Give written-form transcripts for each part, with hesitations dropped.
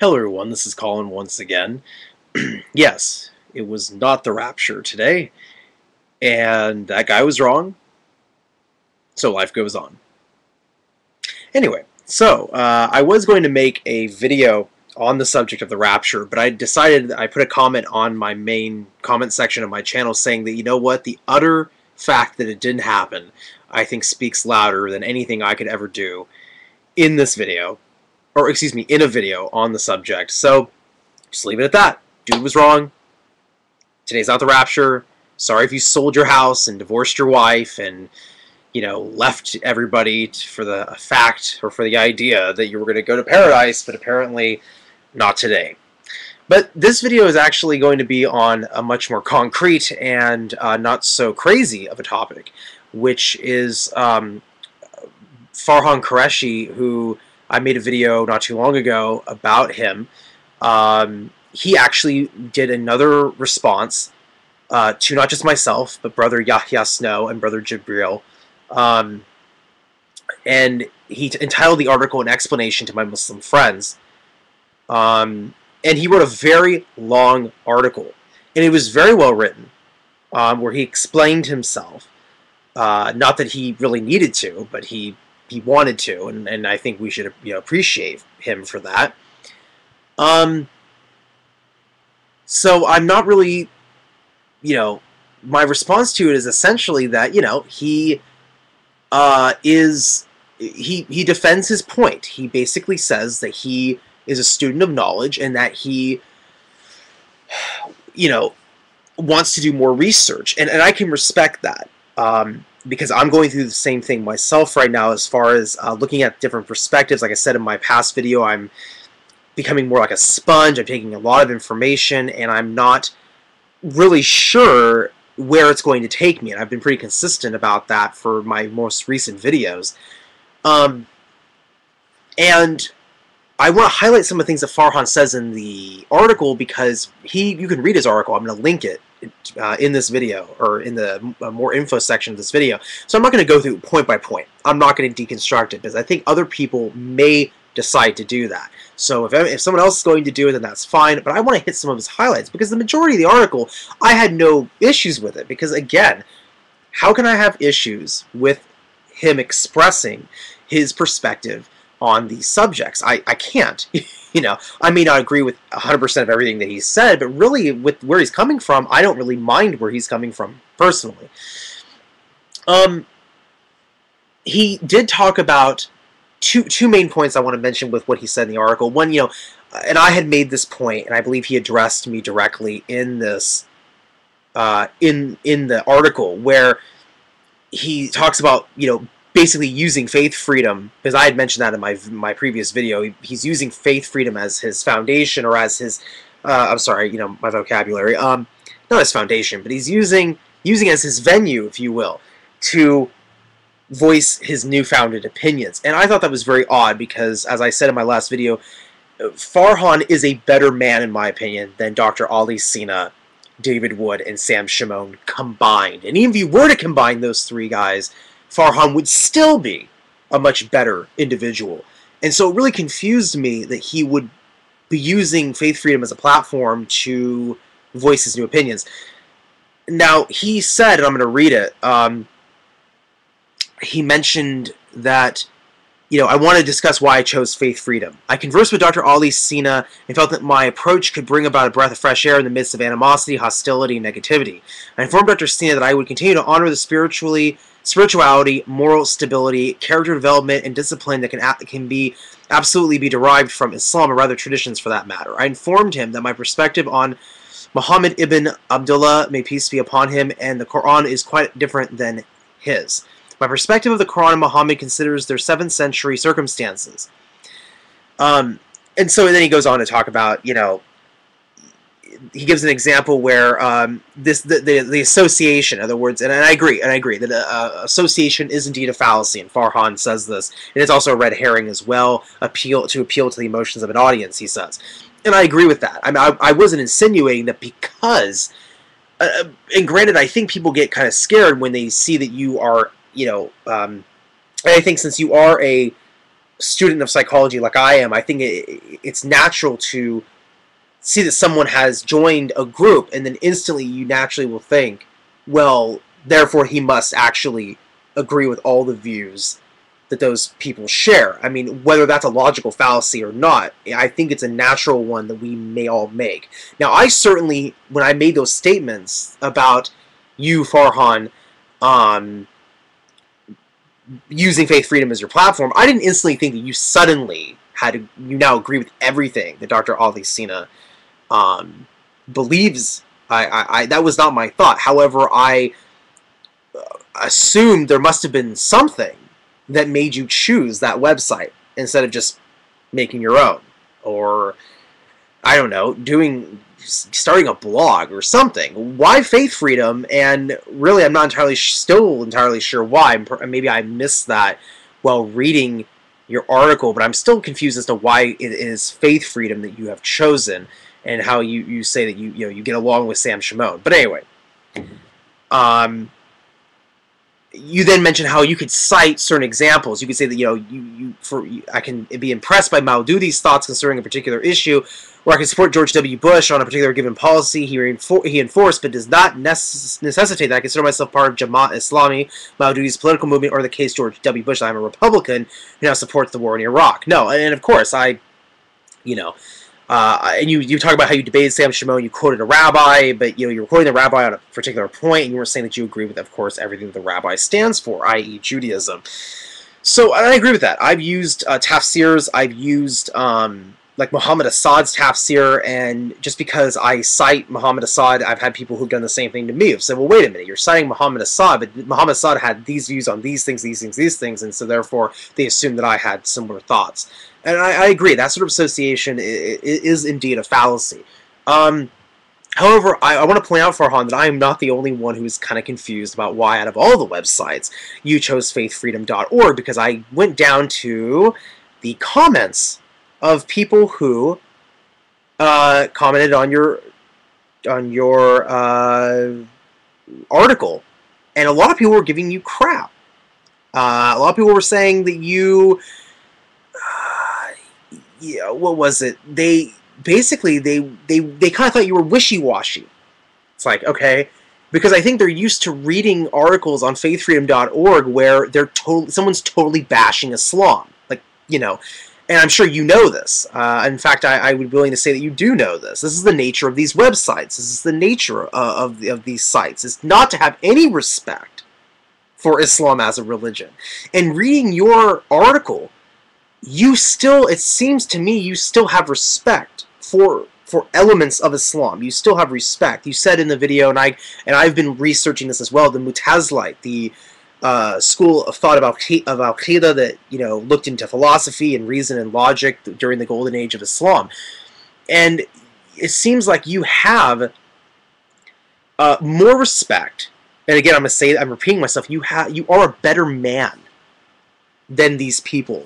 Hello everyone, this is Colin once again. Yes, it was not the rapture today, and that guy was wrong, so life goes on. Anyway, I was going to make a video on the subject of the rapture, but I decided I put a comment on my main comment section of my channel saying that, you know what, the utter fact that it didn't happen, I think speaks louder than anything I could ever do in this video, or excuse me, in a video on the subject. So just leave it at that. Dude was wrong. Today's not the rapture. Sorry if you sold your house and divorced your wife and, you know, left everybody for the fact or for the idea that you were going to go to paradise, but apparently not today. But this video is actually going to be on a much more concrete and not so crazy of a topic, which is Farhan Qureshi, who I made a video not too long ago about him. He actually did another response to not just myself, but Brother Yahya Snow and Brother Jibril. And he entitled the article An Explanation to My Muslim Friends. And he wrote a very long article. And it was very well written, where he explained himself. Not that he really needed to, but he wanted to, and I think we should, you know, appreciate him for that. So I'm not really, you know, my response to it is essentially that, you know, he defends his point. He basically says that he is a student of knowledge and that he, you know, wants to do more research, and I can respect that. Because I'm going through the same thing myself right now as far as looking at different perspectives. Like I said in my past video, I'm becoming more like a sponge. I'm taking a lot of information, and I'm not really sure where it's going to take me. And I've been pretty consistent about that for my most recent videos. And I want to highlight some of the things that Farhan says in the article because you can read his article. I'm going to link it in this video, or in the more info section of this video. So I'm not going to go through point by point. I'm not going to deconstruct it because I think other people may decide to do that. So if someone else is going to do it, then that's fine. But I want to hit some of his highlights because the majority of the article, I had no issues with it. Because again, how can I have issues with him expressing his perspective on these subjects? I can't. You know, I may not agree with 100% of everything that he said, but really with where he's coming from, I don't really mind where he's coming from personally. He did talk about two main points I want to mention with what he said in the article. One, you know, and I had made this point, and I believe he addressed me directly in this in the article, where he talks about, you know, basically using faith freedom, because I had mentioned that in my previous video. He's using faith freedom as his foundation, or as his, I'm sorry, you know, my vocabulary, not his foundation, but he's using as his venue, if you will, to voice his newfounded opinions. And I thought that was very odd because, as I said in my last video, Farhan is a better man, in my opinion, than Dr. Ali Sina, David Wood, and Sam Shimon combined. And even if you were to combine those three guys, Farhan would still be a much better individual. And so it really confused me that he would be using faith freedom as a platform to voice his new opinions. Now, he said, and I'm going to read it, he mentioned that, you know, I want to discuss why I chose faith freedom. I conversed with Dr. Ali Sina and felt that my approach could bring about a breath of fresh air in the midst of animosity, hostility, and negativity. I informed Dr. Sina that I would continue to honor the spirituality, moral stability, character development, and discipline that can be absolutely be derived from Islam, or rather traditions for that matter. I informed him that my perspective on Muhammad ibn Abdullah, may peace be upon him, and the Quran is quite different than his. My perspective of the Quran and Muhammad considers their 7th century circumstances. And so then he goes on to talk about, you know, he gives an example where the association, in other words, and I agree that association is indeed a fallacy, and Farhan says this, and it's also a red herring as well, appeal to the emotions of an audience, he says. And I agree with that. I mean, I wasn't insinuating that because, and granted, I think people get kind of scared when they see that you are, you know, and I think since you are a student of psychology like I am, I think it's natural to see that someone has joined a group, and then instantly you naturally will think, well, therefore he must actually agree with all the views that those people share. I mean, whether that's a logical fallacy or not, I think it's a natural one that we may all make. Now, I certainly, when I made those statements about you, Farhan, using faith freedom as your platform, I didn't instantly think that you suddenly you now agree with everything that Dr. Ali Sina believes. That was not my thought. However, I assumed there must have been something that made you choose that website instead of just making your own, or I don't know, starting a blog or something. Why faith freedom? And really, I'm not still entirely sure why. Maybe I missed that while reading your article, but I'm still confused as to why it is faith freedom that you have chosen, and how you say that you get along with Sam Shimon. But anyway, you then mentioned how you could cite certain examples. You could say that I can be impressed by Maududi's thoughts concerning a particular issue, or I can support George W. Bush on a particular given policy he enforced, but does not necessitate that I consider myself part of Jamaat Islami, Maududi's political movement, or the case George W. Bush. I'm a Republican who now supports the war in Iraq. No, and of course and you talk about how you debated Sam Shimon, you quoted a rabbi, but you're quoting the rabbi on a particular point, and you were saying that you agree with, of course, everything that the rabbi stands for, i.e. Judaism. So I agree with that. I've used tafsirs, I've used like Muhammad Assad's tafsir, and just because I cite Muhammad Assad, I've had people who've done the same thing to me. Have said, well, wait a minute, you're citing Muhammad Assad, but Muhammad Assad had these views on these things, and so therefore they assumed that I had similar thoughts. And I agree, that sort of association is indeed a fallacy. However, I want to point out, Farhan, that I am not the only one who is kind of confused about why, out of all the websites, you chose faithfreedom.org, because I went down to the comments of people who commented on your article, and a lot of people were giving you crap. A lot of people were saying that you, what was it? They basically they kind of thought you were wishy-washy. It's like, okay, because I think they're used to reading articles on faithfreedom.org where someone's totally bashing Islam, and I'm sure you know this. In fact, I would be willing to say that you do know this. This is the nature of these websites. This is the nature of these sites. It's not to have any respect for Islam as a religion. And reading your article, it seems to me, you still have respect for elements of Islam. You still have respect. You said in the video, and I've been researching this as well, the Mutazilite, the school of thought of Al-Qaeda that looked into philosophy and reason and logic during the golden age of Islam, and it seems like you have more respect. And again, I'm repeating myself. You are a better man than these people.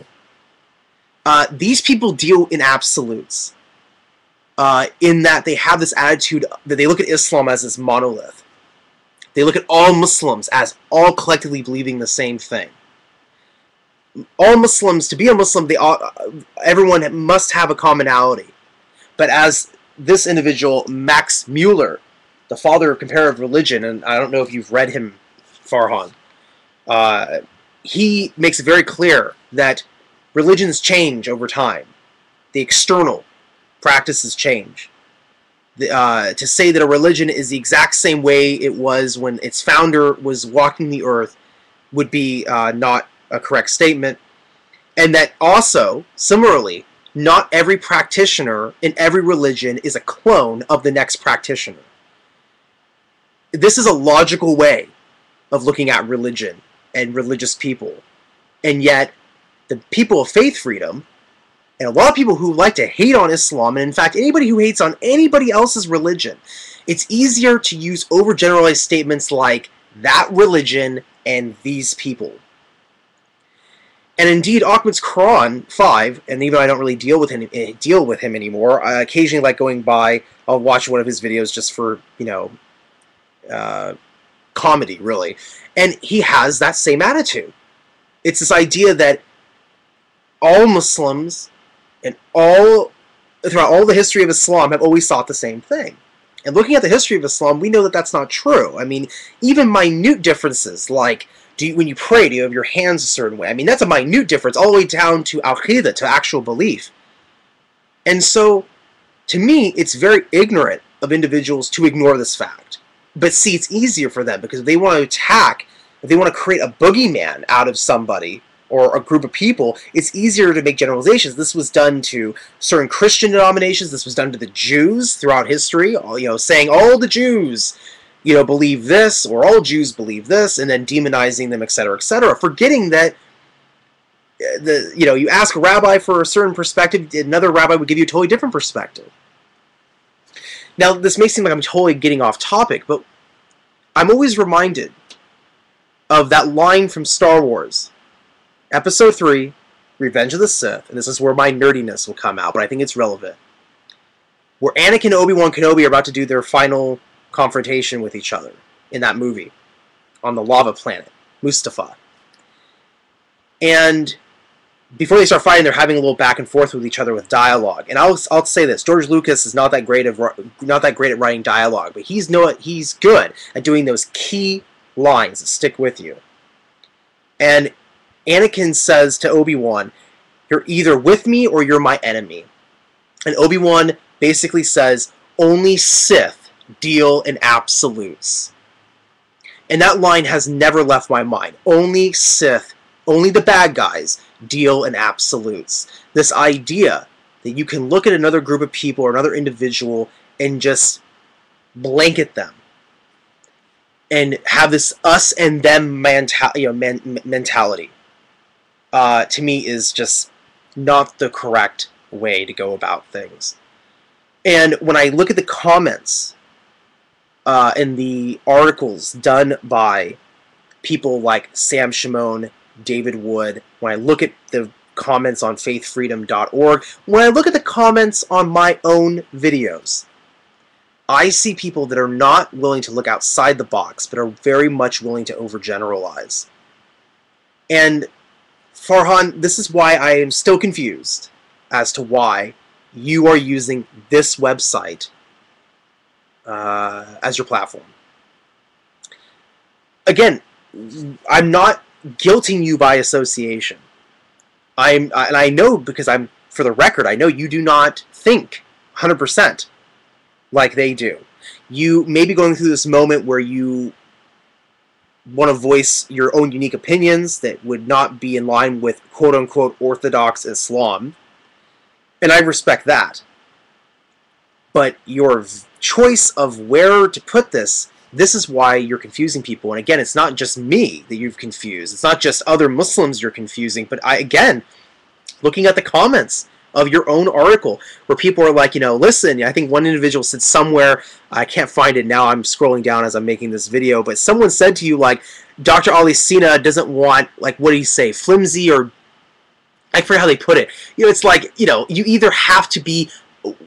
These people deal in absolutes, in that they have this attitude that they look at Islam as this monolith. They look at all Muslims as all collectively believing the same thing. All Muslims, to be a Muslim, everyone must have a commonality. But as this individual, Max Mueller, the father of comparative religion, and I don't know if you've read him, Farhan, he makes it very clear that religions change over time. The external practices change. To say that a religion is the exact same way it was when its founder was walking the earth would be not a correct statement. And that also, similarly, not every practitioner in every religion is a clone of the next practitioner. This is a logical way of looking at religion and religious people. And yet, the people of faith freedom, and a lot of people who like to hate on Islam, and in fact anybody who hates on anybody else's religion, it's easier to use overgeneralized statements like that religion and these people. And indeed, Ahmad's Quran 5, and even though I don't really deal with him anymore, I occasionally like going by, I'll watch one of his videos just for, comedy, really. And he has that same attitude. It's this idea that all Muslims and all throughout all the history of Islam have always thought the same thing. And looking at the history of Islam, we know that that's not true. I mean, even minute differences, like when you pray, do you have your hands a certain way? I mean, that's a minute difference, all the way down to aqidah, to actual belief. And so, to me, it's very ignorant of individuals to ignore this fact. But see, it's easier for them, because if they want to attack, if they want to create a boogeyman out of somebody, or a group of people, it's easier to make generalizations. This was done to certain Christian denominations. This was done to the Jews throughout history, saying all the Jews, believe this, or all Jews believe this, and then demonizing them, etc., forgetting that you ask a rabbi for a certain perspective, another rabbi would give you a totally different perspective. Now, this may seem like I'm totally getting off topic, but I'm always reminded of that line from Star Wars, Episode 3, Revenge of the Sith, and this is where my nerdiness will come out, but I think it's relevant, where Anakin and Obi-Wan Kenobi are about to do their final confrontation with each other in that movie on the lava planet, Mustafar. And before they start fighting, they're having a little back and forth with each other with dialogue. And I'll say this: George Lucas is not that great at writing dialogue, but he's good at doing those key lines that stick with you. And Anakin says to Obi-Wan, "You're either with me or you're my enemy." And Obi-Wan basically says, "Only Sith deal in absolutes." And that line has never left my mind. Only Sith, only the bad guys, deal in absolutes. This idea that you can look at another group of people or another individual and just blanket them and have this us and them mentality, to me is just not the correct way to go about things. And when I look at the comments in the articles done by people like Sam Shimon, David Wood, when I look at the comments on faithfreedom.org, when I look at the comments on my own videos, I see people that are not willing to look outside the box, but are very much willing to overgeneralize. And Farhan, this is why I am still confused as to why you are using this website as your platform. Again, I'm not guilting you by association. And I know, because for the record, I know you do not think 100% like they do. You may be going through this moment where you want to voice your own unique opinions that would not be in line with quote-unquote Orthodox Islam, and I respect that. But your choice of where to put this is why you're confusing people. And again, it's not just me that you've confused. It's not just other Muslims you're confusing. But again, looking at the comments of your own article, where people are like, listen, I think one individual said somewhere, I can't find it now, I'm scrolling down as I'm making this video, but someone said to you, like, Dr. Ali Sina doesn't want, like, what did he say, flimsy, or I forget how they put it. It's like, you either have to be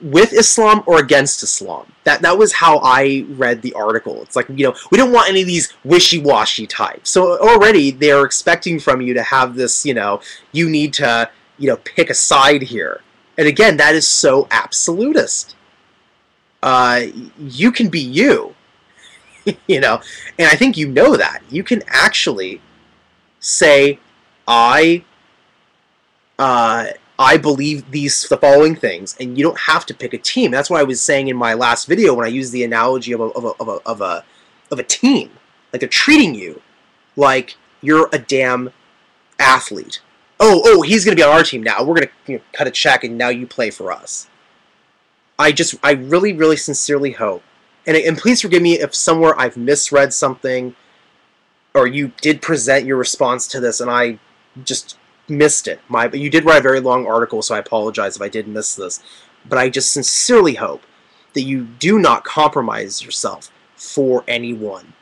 with Islam or against Islam. That was how I read the article. It's like, we don't want any of these wishy-washy types. So already they're expecting from you to have this, you need to, pick a side here. And again, that is so absolutist. You can be you, and I think you know that. You can actually say, I believe the following things, and you don't have to pick a team. That's what I was saying in my last video when I used the analogy of a team. Like, they're treating you like you're a damn athlete. Oh, he's going to be on our team now. We're going to cut a check, and now you play for us. I really, really sincerely hope, and please forgive me if somewhere I've misread something, or you did present your response to this, and I just missed it. But you did write a very long article, so I apologize if I did miss this. But I just sincerely hope that you do not compromise yourself for anyone.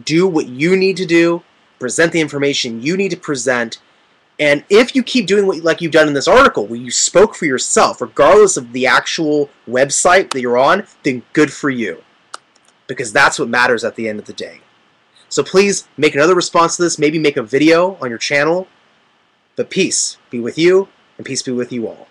Do what you need to do, present the information you need to present, and if you keep doing like you've done in this article, where you spoke for yourself, regardless of the actual website that you're on, then good for you. Because that's what matters at the end of the day. So please make another response to this, maybe make a video on your channel. But peace be with you and peace be with you all.